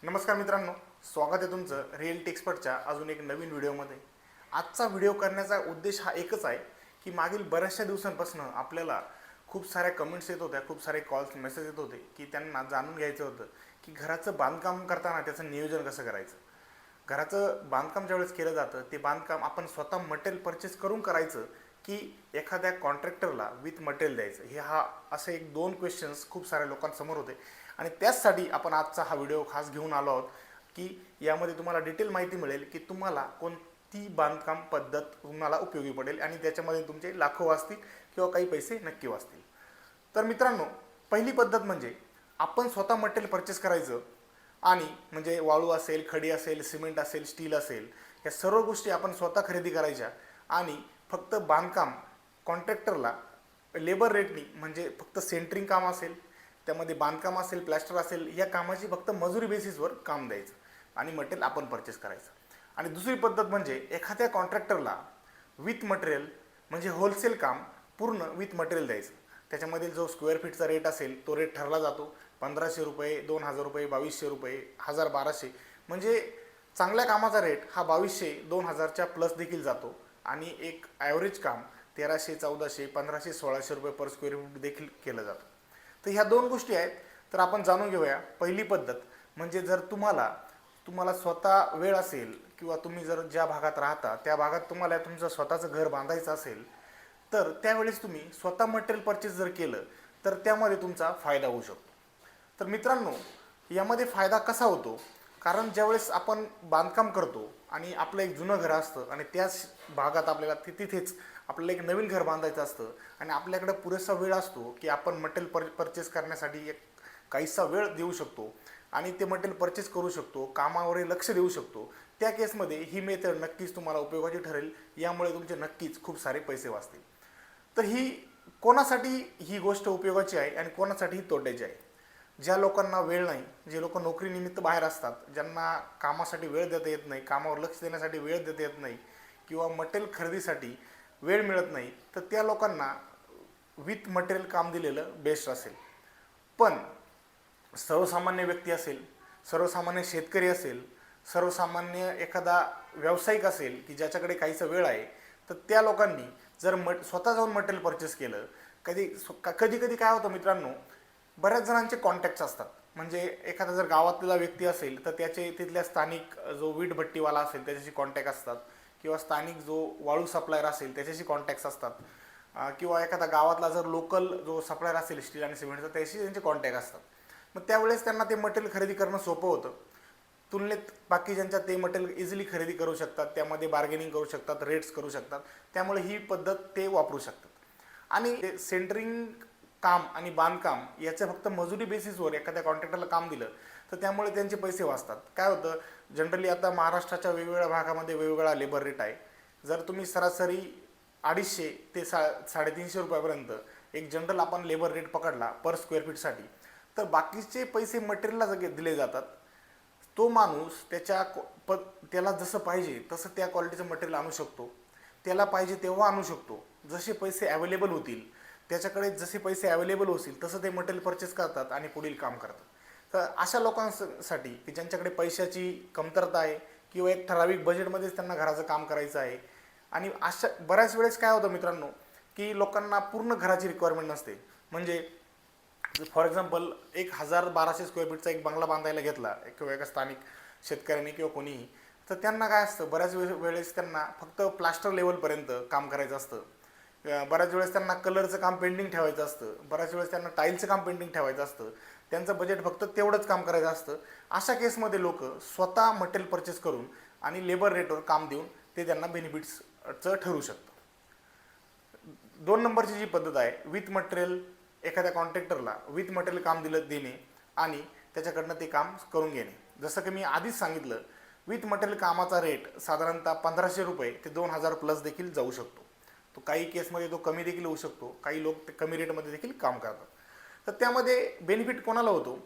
नमस्कार मित्रांनो, स्वागत आहे तुमचं रिअल्टी एक्सपर्टच्या अजून एक नवीन व्हिडिओमध्ये। आजचा व्हिडिओ करण्याचा उद्देश हा एकच आहे की मागील बऱ्याचशा दिवसांपासून आपल्याला खूप साऱ्या कमेंट्स येत होत्या, खूप सारे कॉल्स मेसेज येत होते की त्यांना जाणून घ्यायचं होतं की घराचं बांधकाम करताना त्याचं नियोजन कसं करायचं। घराचं बांधकाम ज्यावेळेस केलं जातं ते बांधकाम आपण स्वतः मटेरियल परचेस करून करायचं की एखाद्या कॉन्ट्रॅक्टरला विथ मटेरियल द्यायचं। हे असे एक दोन क्वेश्चन्स खूप साऱ्या लोकांसमोर होते आणि त्याचसाठी आपण आजचा हा व्हिडिओ खास घेऊन आलो आहोत की यामध्ये तुम्हाला डिटेल माहिती मिळेल की तुम्हाला कोणती बांधकाम पद्धत तुम्हाला उपयोगी पडेल आणि त्याच्यामध्ये तुमचे लाखो वाचतील किंवा काही पैसे नक्की वाचतील। तर मित्रांनो, पहिली पद्धत म्हणजे आपण स्वतः मटेरियल परचेस करायचं आणि म्हणजे वाळू असेल, खडी असेल, सिमेंट असेल, स्टील असेल, या सर्व गोष्टी आपण स्वतः खरेदी करायच्या आणि फक्त बांधकाम कॉन्ट्रॅक्टरला लेबर रेटनी म्हणजे फक्त सेंटरिंग काम असेल, त्यामध्ये बांधकाम असेल, प्लॅस्टर असेल, या कामाची फक्त मजुरी बेसिसवर काम द्यायचं आणि मटेरियल आपण परचेस करायचं। आणि दुसरी पद्धत म्हणजे एखाद्या कॉन्ट्रॅक्टरला विथ मटेरियल म्हणजे होलसेल काम पूर्ण विथ मटेरियल द्यायचं। त्याच्यामधील जो स्क्वेअर फीटचा रेट असेल तो रेट ठरला जातो 1500 रुपये, 2000 रुपये, 2200 रुपये, 1000, 1200, म्हणजे चांगल्या कामाचा रेट हा 2200, 2000च्या प्लस देखील जातो आणि एक ॲव्हरेज काम 1300, 1400, 1500, 1600 रुपये पर स्क्वेअर फीट देखील केलं जातं। तर ह्या दोन गोष्टी आहेत, तर आपण जाणून घेऊया। पहिली पद्धत म्हणजे जर तुम्हाला स्वतः वेळ असेल किंवा तुम्ही जर ज्या भागात राहता त्या भागात तुम्हाला तुमचं स्वतःचं घर बांधायचं असेल तर त्यावेळेस तुम्ही स्वतः मटेरियल परचेस जर केलं तर त्यामध्ये तुमचा फायदा होऊ शकतो। तर मित्रांनो, यामध्ये फायदा कसा होतो, कारण ज्यावेळेस आपण बांधकाम करतो आणि आपलं एक जुनं घर असतं आणि त्याच भागात आपल्याला तिथेच आपल्याला एक नवीन घर बांधायचं असतं आणि आपल्याकडे पुरेसा वेळ असतो की आपण मटेरियल परचेस करण्यासाठी एक काहीसा वेळ देऊ शकतो आणि ते मटेरियल परचेस करू शकतो, कामावरही लक्ष देऊ शकतो, त्या केसमध्ये ही मेथड नक्कीच तुम्हाला उपयोगाची ठरेल। यामुळे तुमचे नक्कीच खूप सारे पैसे वाचतील। तर कोणासाठी ही गोष्ट उपयोगाची आहे आणि कोणासाठी ही तोट्याची आहे? ज्या लोकांना वेळ नाही, जे लोक नोकरीनिमित्त बाहेर असतात, ज्यांना कामासाठी वेळ देता येत नाही, कामावर लक्ष देण्यासाठी वेळ देता येत नाही किंवा मटेरियल खरेदीसाठी वेळ मिळत नाही, तर त्या लोकांना विथ मटेरियल काम दिलेलं बेस्ट असेल। पण सर्वसामान्य व्यक्ती असेल, सर्वसामान्य शेतकरी असेल, सर्वसामान्य एखादा व्यावसायिक असेल की ज्याच्याकडे काहीसा वेळ आहे, तर त्या लोकांनी जर स्वतः जाऊन मटेरियल परचेस केलं, कधी कधी काय होतं मित्रांनो, बऱ्याच जणांचे कॉन्टॅक्ट्स असतात। म्हणजे एखादा जर गावातला व्यक्ती असेल तर त्याचे तिथल्या स्थानिक जो वीटभट्टीवाला असेल त्याच्याशी कॉन्टॅक्ट असतात किंवा स्थानिक जो वाळू सप्लायर असेल त्याच्याशी कॉन्टॅक्ट्स असतात किंवा एखादा गावातला जर लोकल जो सप्लायर असेल स्टील आणि सिमेंटचा त्याशी त्यांचे कॉन्टॅक्ट असतात। मग त्यावेळेस त्यांना ते मटेरियल खरेदी करणं सोपं होतं, तुलनेत बाकी ज्यांच्या ते मटेरियल इझिली खरेदी करू शकतात, त्यामध्ये बार्गेनिंग करू शकतात, रेट्स करू शकतात, त्यामुळे ही पद्धत ते वापरू शकतात। आणि सेंटरिंग काम आणि बांधकाम याचं फक्त मजुरी बेसिसवर एखाद्या कॉन्ट्रॅक्टरला काम दिलं तर त्यामुळे त्यांचे पैसे वाचतात। काय होतं, जनरली आता महाराष्ट्राच्या वेगवेगळ्या भागामध्ये वेगवेगळा लेबर रेट आहे। जर तुम्ही सरासरी 250 ते 350 रुपयापर्यंत एक जनरल आपण लेबर रेट पकडला पर स्क्वेअर फीटसाठी, तर बाकीचे पैसे मटेरियलला दिले जातात। तो माणूस त्याला जसं पाहिजे तसं त्या क्वालिटीचं मटेरियल आणू शकतो, त्याला पाहिजे तेव्हा आणू शकतो, जसे पैसे अवेलेबल होतील, त्याच्याकडे जसे पैसे अवेलेबल होतील तसं ते मटेरियल परचेस करतात आणि पुढील काम करतात। तर अशा लोकांसाठी की ज्यांच्याकडे पैशाची कमतरता आहे किंवा एक ठराविक बजेटमध्येच त्यांना घराचं काम करायचं आहे, आणि अशा बऱ्याच वेळेस काय होतं मित्रांनो की लोकांना पूर्ण घराची रिक्वायरमेंट नसते। म्हणजे फॉर एक्झाम्पल 1000-1200 स्क्वेअर फीटचा एक बंगला बांधायला घेतला किंवा एका स्थानिक शेतकऱ्यांनी किंवा कोणीही, तर त्यांना काय असतं, बऱ्याच वेळेस त्यांना फक्त प्लास्टर लेवलपर्यंत काम करायचं असतं, बऱ्याच वेळेस त्यांना कलरचं काम पेंडिंग ठेवायचं असतं, बऱ्याच वेळेस त्यांना टाईलचं काम पेंडिंग ठेवायचं असतं, त्यांचं बजेट फक्त तेवढंच काम करायचं असतं। अशा केसमध्ये लोक स्वतः मटेरियल परचेस करून आणि लेबर रेटवर काम देऊन ते त्यांना बेनिफिट्सचं ठरू शकतं। 2 नंबरची जी पद्धत आहे, विथ मटेरियल एखाद्या कॉन्ट्रॅक्टरला विथ मटेरियल काम देणे आणि त्याच्याकडनं ते काम करून घेणे। जसं की मी आधीच सांगितलं, विथ मटेरियल कामाचा रेट साधारणतः 1500 रुपये ते 2000 प्लस देखील जाऊ शकतो। तो काही केसमध्ये तो कमी देखील होऊ शकतो, काही लोक ते कमी रेटमध्ये देखील काम करतात। तर त्यामध्ये बेनिफिट कोणाला होतो,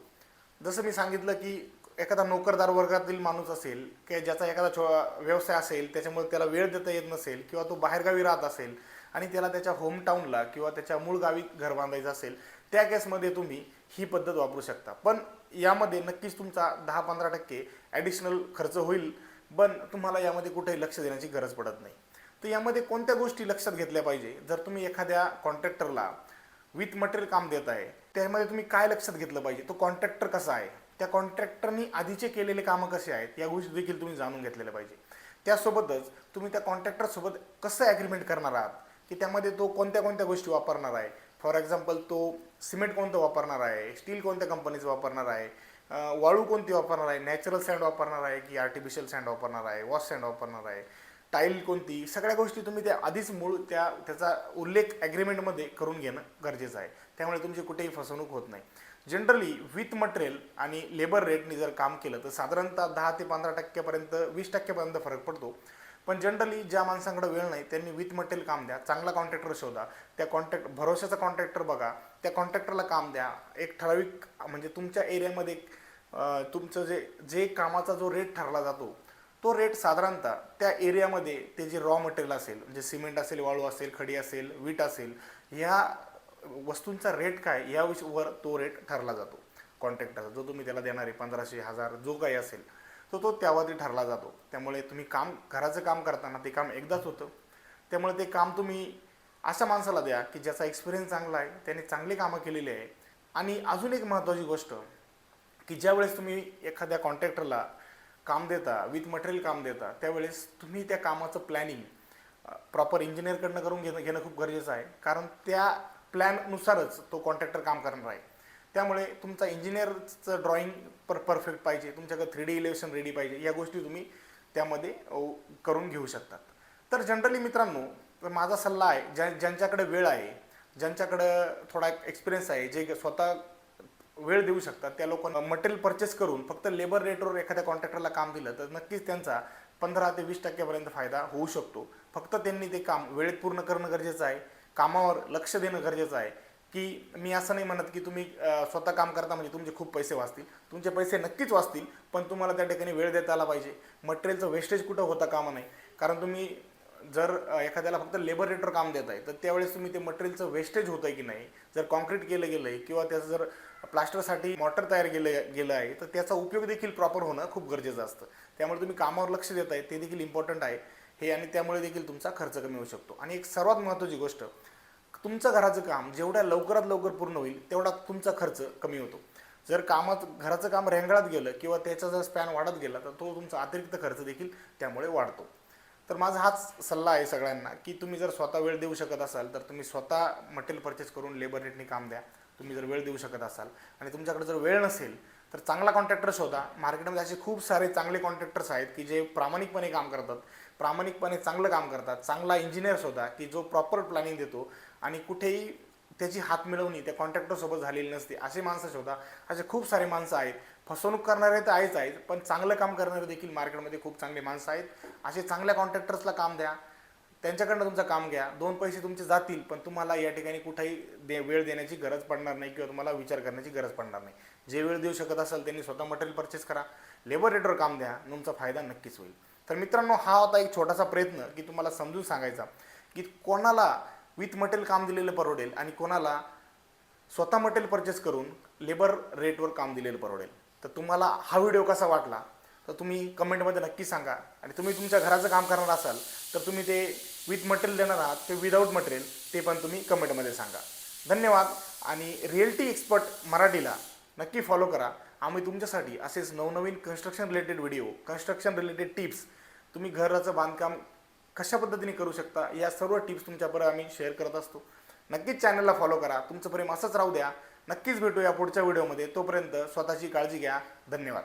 जसं मी सांगितलं की एखादा नोकरदार वर्गातील माणूस असेल की ज्याचा एखादा व्यवसाय असेल, त्याच्यामुळे त्याला वेळ देता येत नसेल किंवा तो बाहेरगावी राहत असेल आणि त्याला त्याच्या होमटाऊनला किंवा त्याच्या मूळ गावी घर बांधायचं असेल, त्या केसमध्ये तुम्ही ही पद्धत वापरू शकता। पण यामध्ये नक्कीच तुमचा 10-15% ॲडिशनल खर्च होईल, पण तुम्हाला यामध्ये कुठेही लक्ष देण्याची गरज पडत नाही. तर यामध्ये कोणत्या गोष्टी लक्षात घेतल्या पाहिजे? जर तुम्ही एखाद्या कॉन्ट्रॅक्टरला विथ मटेरियल काम देत आहे, त्यामध्ये तुम्ही काय लक्षात घेतलं पाहिजे? तो कॉन्ट्रॅक्टर कसा आहे, त्या कॉन्ट्रॅक्टरनी आधीचे केलेले कामं कसे आहेत, या गोष्टी देखील तुम्ही जाणून घेतलेल्या पाहिजे. त्यासोबतच तुम्ही त्या कॉन्ट्रॅक्टरसोबत कसं ॲग्रीमेंट करणार आहात, की त्यामध्ये तो कोणत्या कोणत्या गोष्टी वापरणार आहे. फॉर एक्झाम्पल, तो सिमेंट कोणतं वापरणार आहे, स्टील कोणत्या कंपनीचं वापरणार आहे, वाळू कोणती वापरणार आहे, नॅचरल सँड वापरणार आहे की आर्टिफिशियल सँड वापरणार आहे, वॉश सँड वापरणार आहे, टाईल कोणती, सगळ्या गोष्टी तुम्ही त्या आधीच त्याचा उल्लेख ॲग्रीमेंटमध्ये करून घेणं गरजेचं आहे. त्यामुळे तुमची कुठेही फसवणूक होत नाही. जनरली विथ मटेरियल आणि लेबर रेटनी जर काम केलं तर साधारणतः 10 ते 15% 20% फरक पडतो. पण जनरली ज्या माणसांकडे वेळ नाही त्यांनी विथ मटेरियल काम द्या, चांगला कॉन्ट्रॅक्टर शोधा, त्या भरोशाचा कॉन्ट्रॅक्टर बघा, त्या कॉन्ट्रॅक्टरला काम द्या. एक ठराविक म्हणजे तुमच्या एरियामध्ये तुमचं जे कामाचा जो रेट ठरला जातो, तो रेट साधारणतः त्या एरियामध्ये ते जे रॉ मटेरियल असेल, म्हणजे सिमेंट असेल, वाळू असेल, खडी असेल, वीट असेल, ह्या वस्तूंचा रेट काय यावर तो रेट ठरला जातो. कॉन्ट्रॅक्टरचा जो तुम्ही त्याला देणारे 1500, 1000 जो काही असेल तो त्यावरती ठरला जातो. त्यामुळे तुम्ही घराचं काम करताना ते काम एकदाच होतं. त्यामुळे ते काम तुम्ही अशा माणसाला द्या की ज्याचा एक्सपिरियन्स चांगला आहे, त्याने चांगली कामं केलेली आहे. आणि अजून एक महत्त्वाची गोष्ट की ज्यावेळेस तुम्ही एखाद्या कॉन्ट्रॅक्टरला काम देता, विथ मटेरियल काम देता, त्यावेळेस तुम्ही त्या कामाचं प्लॅनिंग प्रॉपर इंजिनियरकडनं करून घेणं खूप गरजेचं आहे. कारण त्या प्लॅननुसारच तो कॉन्ट्रॅक्टर काम करणार आहे. त्यामुळे तुमचा इंजिनियरचं ड्रॉइंग परफेक्ट पाहिजे, तुमच्याकडे 3D इलेव्हेशन रेडी पाहिजे. या गोष्टी तुम्ही त्यामध्ये करून घेऊ शकतात. तर जनरली मित्रांनो, माझा सल्ला आहे, ज्यांच्याकडे वेळ आहे, ज्यांच्याकडं थोडा एक्सपिरियन्स आहे, जे स्वतः वेळ देऊ शकतात, त्या लोकांना मटेरियल परचेस करून फक्त लेबर रेटवर एखाद्या कॉन्ट्रॅक्टरला काम दिलं तर नक्कीच त्यांचा 15 ते 20% फायदा होऊ शकतो. फक्त त्यांनी ते काम वेळेत पूर्ण करणं गरजेचं आहे, कामावर लक्ष देणं गरजेचं आहे. की मी असं नाही म्हणत की तुम्ही स्वतः काम करता म्हणजे तुमचे खूप पैसे वाचतील. तुमचे पैसे नक्कीच वाचतील, पण तुम्हाला त्या ठिकाणी वेळ देता आला पाहिजे. मटेरियलचं वेस्टेज कुठं होता कामा नाही. कारण तुम्ही जर एखाद्याला फक्त लेबर रेटवर काम देत आहे तर त्यावेळेस तुम्ही ते मटेरियलचं वेस्टेज होतं आहे की नाही, जर कॉन्क्रीट केलं गेलं आहे किंवा त्याचं जर प्लास्टरसाठी मॉर्टर तयार गेलं आहे तर त्याचा उपयोग देखील प्रॉपर होणं खूप गरजेचं असतं. त्यामुळे तुम्ही कामावर लक्ष देत आहे ते देखील इम्पॉर्टंट आहे हे, आणि त्यामुळे देखील तुमचा खर्च कमी होऊ शकतो. आणि एक सर्वात महत्त्वाची गोष्ट, तुमचं घराचं काम जेवढ्या लवकरात लवकर पूर्ण होईल तेवढा तुमचा खर्च कमी होतो. जर घराचं काम रेंगाळत गेलं किंवा त्याचा जर स्पॅन वाढत गेला तर तो तुमचा अतिरिक्त खर्च देखील त्यामुळे वाढतो. तर माझा हाच सल्ला आहे सगळ्यांना की तुम्ही जर स्वतः वेळ देऊ शकत असाल तर तुम्ही स्वतः मटेरियल परचेस करून लेबर रेटने काम द्या. तुम्ही जर वेळ देऊ शकत असाल आणि तुमच्याकडे जर वेळ नसेल तर चांगला कॉन्ट्रॅक्टर शोधा. मार्केटमध्ये असे खूप सारे चांगले कॉन्ट्रॅक्टर्स आहेत की जे प्रामाणिकपणे काम करतात, प्रामाणिकपणे चांगलं काम करतात. चांगला इंजिनियर शोधा की जो प्रॉपर प्लॅनिंग देतो आणि कुठेही त्याची हात मिळवणी त्या कॉन्ट्रॅक्टरसोबत झालेली नसते. असे माणसं शोधा. असे खूप सारे माणसं आहेत. फसवणूक करणारे तर आहेत, पण चांगलं काम करणारे देखील मार्केटमध्ये खूप चांगले माणसं आहेत. असे चांगल्या कॉन्ट्रॅक्टर्सला काम द्या, त्यांच्याकडनं तुमचं काम घ्या. 2 पैसे तुमचे जातील, पण तुम्हाला या ठिकाणी कुठेही वेळ देण्याची गरज पडणार नाही किंवा तुम्हाला विचार करण्याची गरज पडणार नाही. जे वेळ देऊ शकत असाल त्यांनी स्वतः मटेरियल परचेस करा, लेबर रेटवर काम द्या, तुमचा फायदा नक्कीच होईल. तर मित्रांनो, हा होता एक छोटासा प्रयत्न की तुम्हाला समजून सांगायचा की कोणाला विथ मटेरियल काम दिलेलं परवडेल आणि कोणाला स्वतः मटेरियल परचेस करून लेबर रेटवर काम दिलेलं परवडेल. तर तुम्हाला हा व्हिडिओ कसा वाटला तर तुम्ही कमेंटमध्ये नक्की सांगा. आणि तुम्ही तुमच्या घराचं काम करणार असाल तर तुम्ही ते विथ मटेरियल देणार आहात ते विदाऊट मटेरियल, ते पण तुम्ही कमेंटमध्ये सांगा. धन्यवाद. आणि रिअल्टी एक्सपर्ट मराठीला नक्की फॉलो करा. आम्ही तुमच्यासाठी असेच नवनवीन construction related video, construction related tips, तुम्ही घराचं बांधकाम कशा पद्धतीने करू शकता या सर्व टिप्स तुमच्यापर्यंत आम्ही शेअर करत असतो. नक्कीच चॅनलला फॉलो करा. तुमचं प्रेम असंच राहू द्या. नक्कीच भेटूया पुढच्या व्हिडिओमध्ये. तोपर्यंत स्वतःची काळजी घ्या. धन्यवाद.